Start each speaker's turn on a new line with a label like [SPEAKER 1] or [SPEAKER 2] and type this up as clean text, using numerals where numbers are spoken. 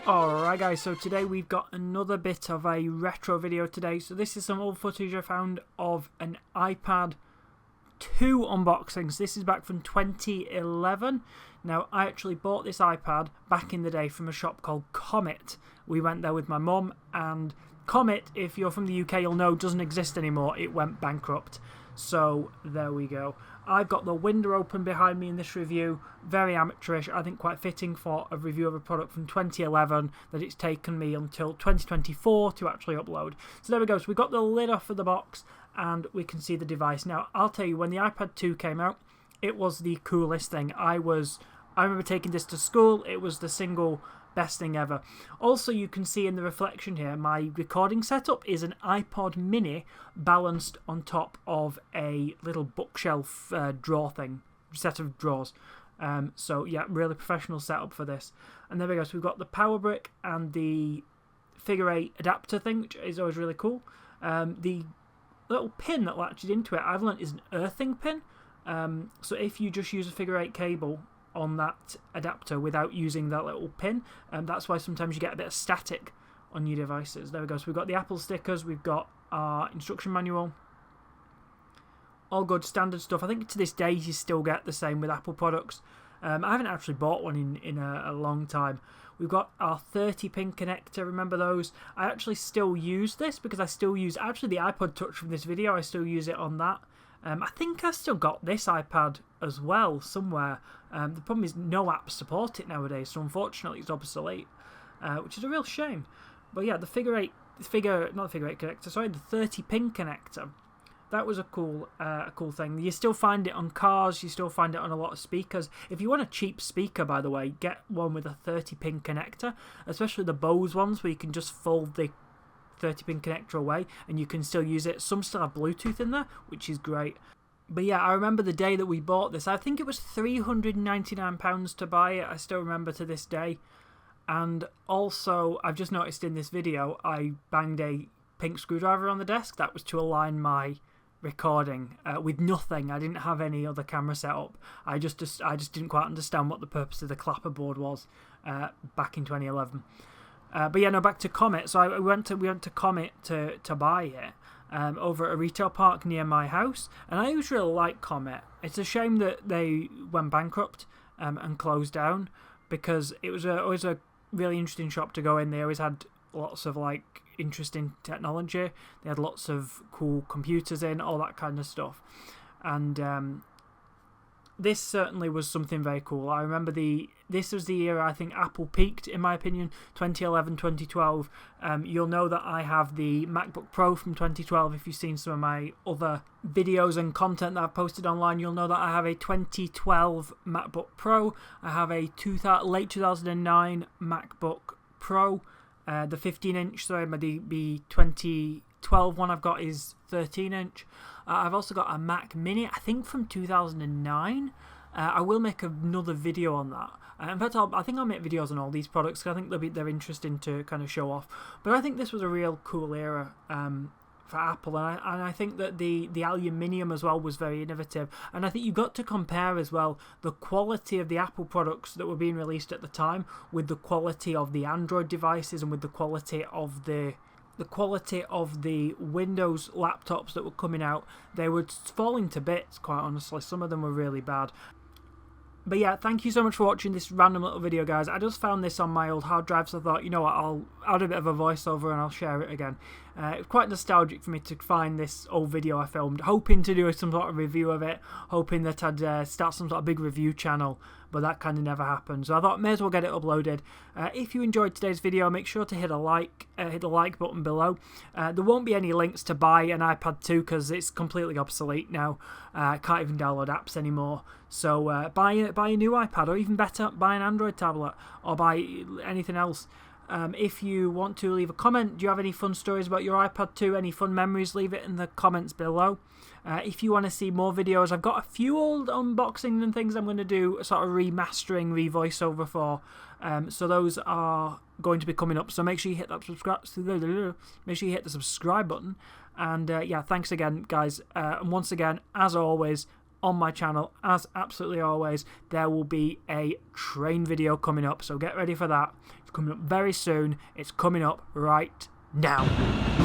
[SPEAKER 1] Alright guys, so today we've got another bit of a retro video today. So this is some old footage I found of an iPad 2 unboxings. This is back from 2011. Now I actually bought this iPad back in the day from a shop called Comet. We went there with my mum, and Comet, if you're from the UK you'll know, doesn't exist anymore. It went bankrupt. So there we go. I've got the window open behind me in this review. Very amateurish. I think quite fitting for a review of a product from 2011 that it's taken me until 2024 to actually upload. So there we go. So we got the lid off of the box and we can see the device. Now I'll tell you, when the iPad 2 came out, it was the coolest thing. I remember taking this to school. It was the single best thing ever. Also, you can see in the reflection here, my recording setup is an iPod mini balanced on top of a little bookshelf drawer thing, set of drawers. So yeah, really professional setup for this. And there we go. So we've got the power brick and the figure 8 adapter thing, which is always really cool. The little pin that latches into it, I've learned, is an earthing pin. So if you just use a figure 8 cable on that adapter without using that little pin, that's why sometimes you get a bit of static on your devices. There we go. So we've got the Apple stickers, we've got our instruction manual, all good standard stuff. I think to this day you still get the same with Apple products. I haven't actually bought one in a long time. We've got our 30-pin connector, remember those? I actually still use this because I still use actually the iPod Touch from this video. I still use it on that. I think I still got this iPad as well somewhere. The problem is no apps support it nowadays, so unfortunately it's obsolete, which is a real shame. But yeah, the not the figure 8 connector, sorry, the 30-pin connector. That was a cool thing. You still find it on cars, you still find it on a lot of speakers. If you want a cheap speaker, by the way, get one with a 30-pin connector, especially the Bose ones where you can just fold the 30-pin connector away and you can still use it. Some still have Bluetooth in there, which is great. But yeah, I remember the day that we bought this. I think it was £399 to buy it. I still remember to this day. And also, I've just noticed in this video, I banged a pink screwdriver on the desk. That was to align my recording with nothing. I didn't have any other camera set up. I just didn't quite understand what the purpose of the clapperboard was back in 2011. But yeah, no, back to Comet. So we went to Comet to buy it over at a retail park near my house, and I always really like Comet. It's a shame that they went bankrupt and closed down, because it was always a really interesting shop to go in. They always had lots of like interesting technology. They had lots of cool computers in, all that kind of stuff, and this certainly was something very cool. I remember this was the year I think Apple peaked, in my opinion, 2011, 2012. You'll know that I have the MacBook Pro from 2012. If you've seen some of my other videos and content that I've posted online, you'll know that I have a 2012 MacBook Pro. I have a late 2009 MacBook Pro. The 15-inch, sorry, the 2012 one I've got is 13-inch. I've also got a Mac Mini, I think from 2009. I will make another video on that. In fact, I think I'll make videos on all these products because I think they're interesting to kind of show off. But I think this was a real cool era for Apple, and I think that the aluminium as well was very innovative. And I think you've got to compare as well the quality of the Apple products that were being released at the time with the quality of the Android devices and with the quality of the Windows laptops that were coming out. They were falling to bits, quite honestly. Some of them were really bad. But yeah, thank you so much for watching this random little video, guys. I just found this on my old hard drive, so I thought, you know what, I'll add a bit of a voiceover and I'll share it again. It's quite nostalgic for me to find this old video I filmed, hoping to do some sort of review of it, hoping that I'd start some sort of big review channel, but that kind of never happened. So I thought, may as well get it uploaded. If you enjoyed today's video, make sure to hit the like button below. There won't be any links to buy an iPad 2 because it's completely obsolete now. Can't even download apps anymore. So buy a new iPad, or even better, buy an Android tablet, or buy anything else. If you want to leave a comment, do you have any fun stories about your iPad 2, any fun memories, leave it in the comments below. If you want to see more videos, I've got a few old unboxing and things I'm going to do a sort of remastering, voiceover for. So those are going to be coming up. So make sure you hit that subscribe button. And yeah, thanks again, guys. And once again, as always, on my channel, as absolutely always, there will be a train video coming up, so get ready for that. It's coming up very soon. It's coming up right now.